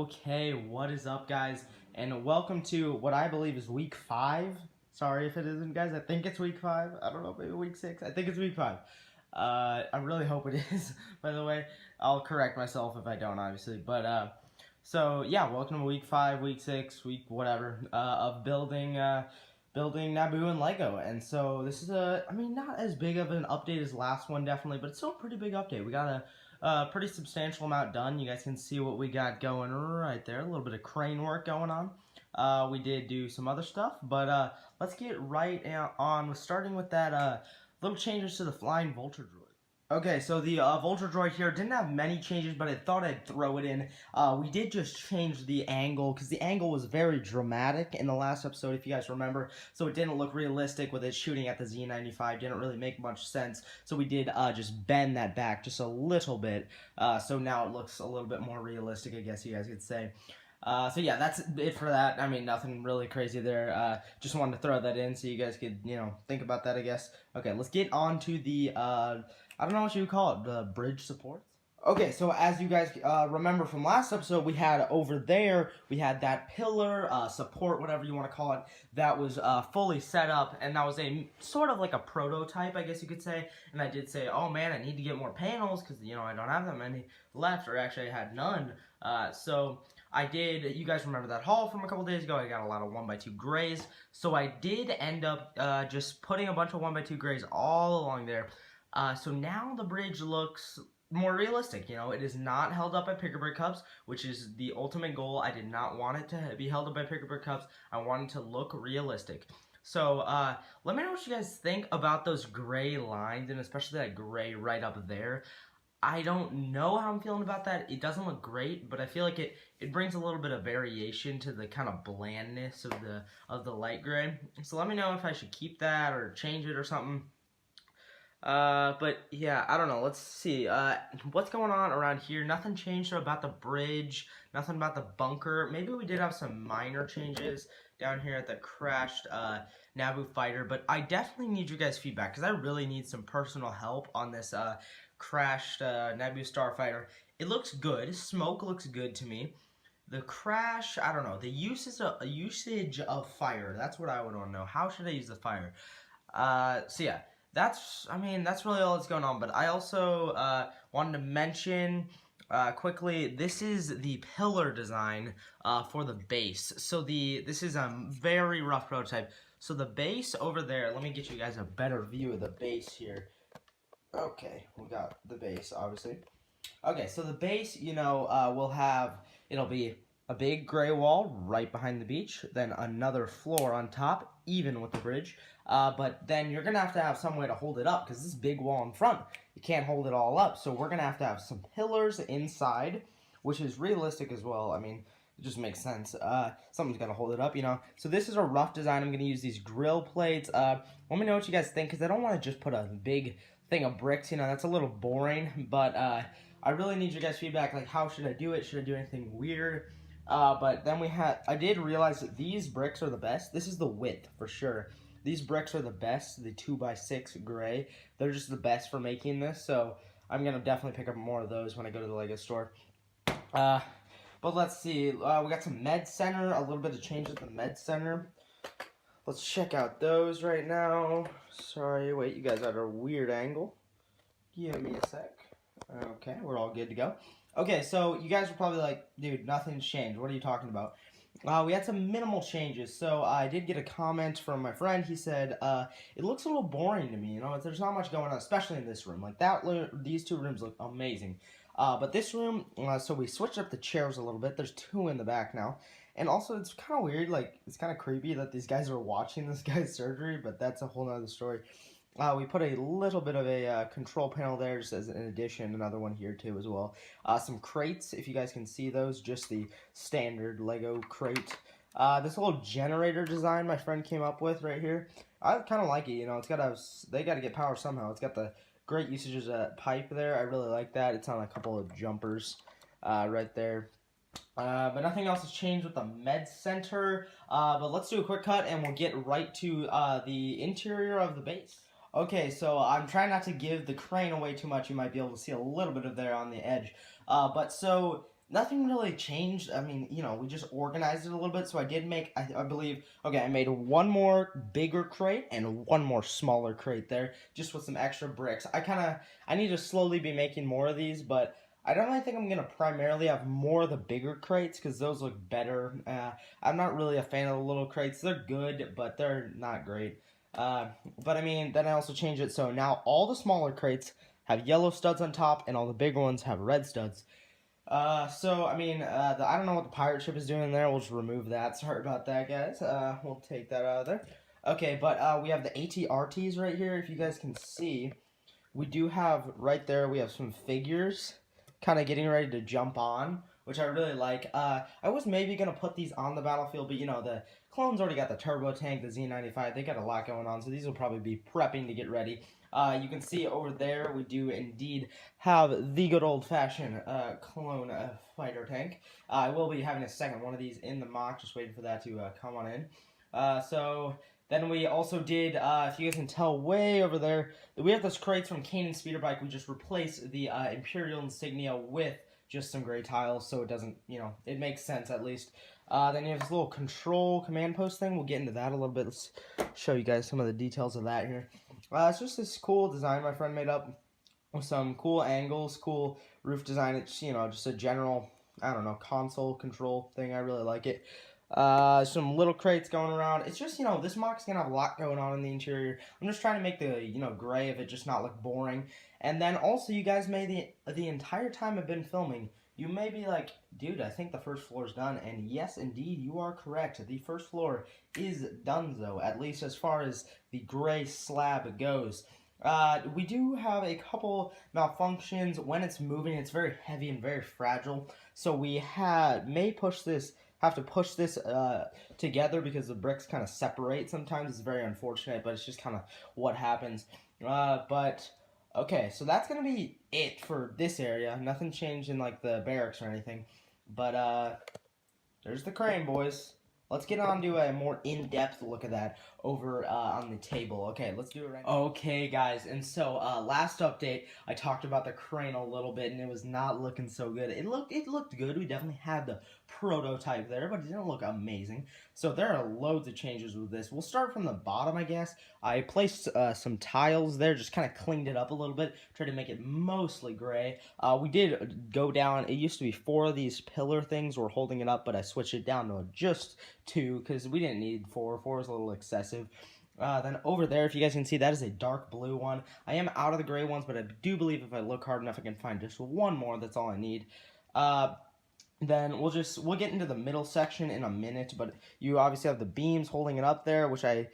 Okay, what is up, guys? And welcome to what I believe is week 5. Sorry if it isn't, guys. I think it's week 5. I don't know, maybe week 6. I think it's week 5. I really hope it is, by the way. I'll correct myself if I don't, obviously. So yeah, welcome to week 5, week 6, week whatever, of building Naboo and Lego. And so this is not as big of an update as last one, definitely, but it's still a pretty big update. We got a pretty substantial amount done. You guys can see what we got going right there. A little bit of crane work going on. We did do some other stuff, but let's get right on with starting with that little changes to the flying Vulture droid. Okay, so the Vulture droid here didn't have many changes, but I thought I'd throw it in. We did just change the angle, because the angle was very dramatic in the last episode, if you guys remember. So it didn't look realistic with it shooting at the Z95. Didn't really make much sense. So we did just bend that back just a little bit. So now it looks a little bit more realistic, I guess you guys could say. So yeah, that's it for that. I mean, nothing really crazy there. Just wanted to throw that in so you guys could, think about that, I guess. Okay, let's get on to the, I don't know what you would call it, the bridge supports. Okay, so as you guys remember from last episode, we had over there, we had that pillar, support, whatever you want to call it, that was fully set up, and that was a sort of like a prototype, I guess you could say. And I did say, oh man, I need to get more panels, because, I don't have that many left, or actually I had none. So I did, you guys remember that haul from a couple days ago, I got a lot of 1x2 grays, so I did end up just putting a bunch of 1x2 grays all along there. So now the bridge looks more realistic, it is not held up by pick-a-brick cups, which is the ultimate goal. I did not want it to be held up by pick-a-brick cups. I wanted to look realistic. So, let me know what you guys think about those gray lines, and especially that gray right up there. I don't know how I'm feeling about that. It doesn't look great, but I feel like it brings a little bit of variation to the kind of blandness of the light gray. So let me know if I should keep that or change it or something. But yeah, I don't know. Let's see. What's going on around here? Nothing changed about the bridge. Nothing about the bunker. Maybe we did have some minor changes down here at the crashed Naboo fighter. But I definitely need you guys' feedback, because I really need some personal help on this crashed Naboo starfighter. It looks good. Smoke looks good to me. The crash, I don't know. The usage of fire. That's what I would want to know. How should I use the fire? So yeah. That's really all that's going on, but I also wanted to mention quickly, this is the pillar design for the base. So this is a very rough prototype. So the base over there, let me get you guys a better view of the base here. Okay, we got the base, obviously. Okay, so the base, it'll be a big gray wall right behind the beach, then another floor on top, even with the bridge. But then you're going to have some way to hold it up, because this big wall in front, you can't hold it all up. So we're going to have some pillars inside, which is realistic as well. I mean, it just makes sense. Something's got to hold it up, So this is a rough design. I'm going to use these grill plates. Let me know what you guys think, because I don't want to just put a big thing of bricks. That's a little boring. But I really need your guys' feedback. Like, how should I do it? Should I do anything weird? But then I did realize that these bricks are the best. This is the width, for sure. These bricks are the best, the 2x6 gray. They're just the best for making this, so I'm going to definitely pick up more of those when I go to the Lego store. But let's see. We got some med center, a little bit of change at the med center. Let's check out those right now. Sorry, wait, you guys are at a weird angle. Give me a sec. Okay, we're all good to go. Okay, so you guys are probably like, dude, nothing's changed. What are you talking about? We had some minimal changes. So I did get a comment from my friend. He said, it looks a little boring to me. There's not much going on, especially in this room. Like these two rooms look amazing. But this room, so we switched up the chairs a little bit. There's 2 in the back now. And also, it's kind of weird. Like, it's kind of creepy that these guys are watching this guy's surgery, but that's a whole nother story. We put a little bit of a control panel there, just as an addition, another one here too as well. Some crates, if you guys can see those, just the standard Lego crate. This little generator design my friend came up with right here. I kind of like it, they got to get power somehow. It's got the great usages of pipe there. I really like that. It's on a couple of jumpers right there. But nothing else has changed with the med center. But let's do a quick cut and we'll get right to the interior of the base. Okay, so I'm trying not to give the crane away too much. You might be able to see a little bit of there on the edge. But so nothing really changed. I mean, you know, we just organized it a little bit. So I did make, I believe, okay, I made one more bigger crate and one more smaller crate there, just with some extra bricks. I need to slowly be making more of these, but I don't really think I'm going to primarily have more of the bigger crates because those look better. I'm not really a fan of the little crates. They're good, but they're not great. Uh, but I mean, then I also changed it so now all the smaller crates have yellow studs on top and all the bigger ones have red studs. So I mean, I don't know what the pirate ship is doing there. We'll just remove that. Sorry about that, guys. We'll take that out of there. Okay, but we have the ATRTs right here. If you guys can see, we do have right there. We have some figures, kind of getting ready to jump on, which I really like. I was maybe gonna put these on the battlefield, but you know the clones already got the turbo tank, the Z95. They got a lot going on, so these will probably be prepping to get ready. You can see over there, we do indeed have the good old-fashioned clone fighter tank. I will be having a second one of these in the mock, just waiting for that to come on in. So then we also did, if you guys can tell way over there, we have those crates from Kane and Speeder Bike. We just replaced the Imperial insignia with just some gray tiles, so it doesn't, you know, it makes sense at least. Then you have this little control command post thing. We'll get into that a little bit. Let's show you guys some of the details of that here. It's just this cool design my friend made up with some cool angles, cool roof design. It's, you know, just a general, I don't know, console control thing. I really like it. Some little crates going around. It's just, you know, this mock's gonna have a lot going on in the interior. I'm just trying to make the, you know, gray of it just not look boring. And then also, you guys may, the entire time I've been filming, you may be like, dude, I think the first floor is done. And yes, indeed, you are correct. The first floor is donezo, at least as far as the gray slab goes. We do have a couple malfunctions. When it's moving, it's very heavy and very fragile. So we may have to push this together because the bricks kind of separate sometimes. It's very unfortunate, but it's just kind of what happens. But okay, so that's gonna be it for this area. Nothing changed in like the barracks or anything. But there's the crane, boys. Let's get on to a more in-depth look at that over on the table. Okay, let's do it right now. Okay, guys, and so last update, I talked about the crane a little bit, and it was not looking so good. It looked good. We definitely had the prototype there, but it didn't look amazing. So there are loads of changes with this. We'll start from the bottom, I guess. I placed some tiles there, just kind of cleaned it up a little bit, tried to make it mostly gray. We did go down. It used to be 4 of these pillar things were holding it up, but I switched it down to just 2 because we didn't need 4. 4 is a little excessive. Then over there, if you guys can see, that is a dark blue one. I am out of the gray ones, but I do believe if I look hard enough, I can find just one more. That's all I need. Then we'll get into the middle section in a minute, but you obviously have the beams holding it up there, which I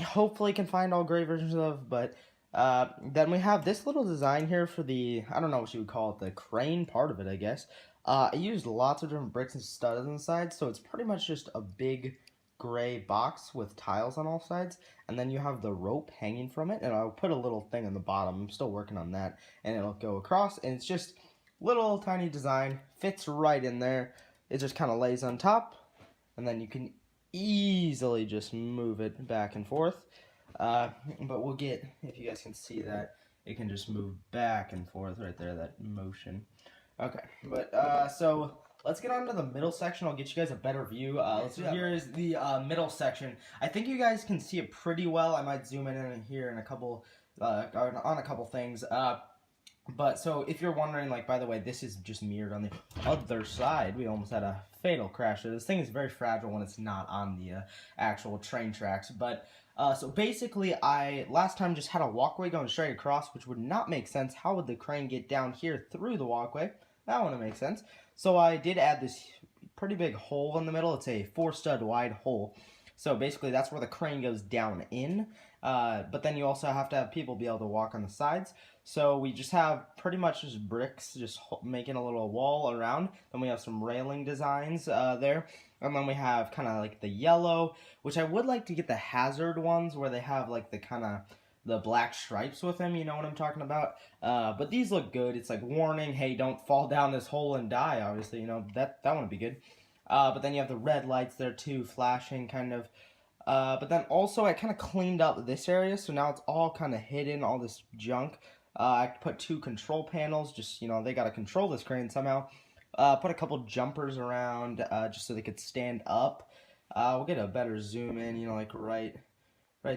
hopefully can find all gray versions of, but then we have this little design here for the, I don't know what you would call it, the crane part of it, I guess. I used lots of different bricks and studs inside, so it's pretty much just a big gray box with tiles on all sides, and then you have the rope hanging from it, and I'll put a little thing on the bottom. I'm still working on that, and it'll go across, and it's just little tiny design, fits right in there. It just kind of lays on top, and then you can easily just move it back and forth. But we'll get, if you guys can see that, it can just move back and forth right there, that motion. Okay, but so let's get on to the middle section. I'll get you guys a better view. Here is the middle section. I think you guys can see it pretty well. I might zoom in here in a couple, on a couple things. But so if you're wondering, like, by the way, this is just mirrored on the other side. We almost had a fatal crash. This thing is very fragile when it's not on the actual train tracks. But so basically, I last time just had a walkway going straight across, which would not make sense. How would the crane get down here through the walkway? That wouldn't make sense. So I did add this pretty big hole in the middle. It's a 4-stud wide hole. So basically, that's where the crane goes down in. But then you also have to have people be able to walk on the sides. So we just have pretty much just bricks, just making a little wall around. Then we have some railing designs there. And then we have kind of like the yellow, which I would like to get the hazard ones where they have like the kind of the black stripes with them, you know what I'm talking about? But these look good. It's like warning, hey, don't fall down this hole and die, obviously, you know, that would be good. But then you have the red lights there too, flashing kind of. But then also I kind of cleaned up this area, so now it's all kind of hidden, all this junk. I put 2 control panels, just, you know, they got to control this crane somehow. Put a couple jumpers around just so they could stand up. We'll get a better zoom in, you know, like right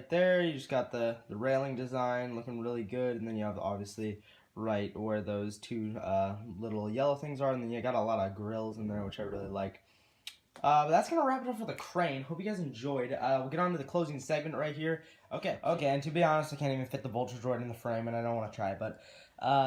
there. You just got the railing design looking really good, and then you have obviously right where those two little yellow things are, and then you got a lot of grills in there, which I really like. But that's going to wrap it up for the crane. Hope you guys enjoyed. We'll get on to the closing segment right here. Okay, and to be honest, I can't even fit the Vulture droid in the frame, and I don't want to try it, but...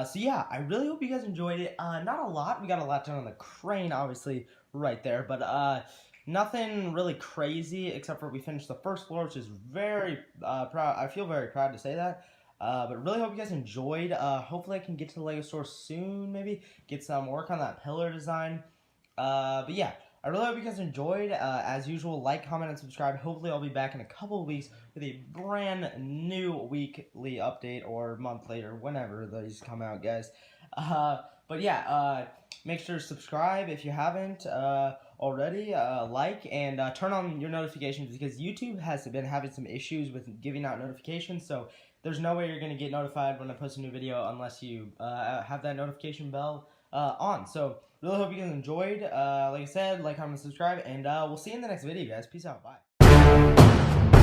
so yeah, I really hope you guys enjoyed it. Not a lot. We got a lot done on the crane, obviously, right there, but nothing really crazy, except for we finished the first floor, which is very proud. I feel very proud to say that. But really hope you guys enjoyed. Hopefully I can get to the LEGO store soon, maybe. Get some work on that pillar design. But yeah, I really hope you guys enjoyed. As usual, like, comment, and subscribe. Hopefully I'll be back in a couple of weeks with a brand new weekly update, or monthly, or whenever these come out, guys. But yeah, make sure to subscribe if you haven't already. Like, and turn on your notifications, because YouTube has been having some issues with giving out notifications, so there's no way you're going to get notified when I post a new video unless you have that notification bell on. So, really hope you guys enjoyed. Like I said, like, comment, subscribe, and we'll see you in the next video, guys. Peace out. Bye.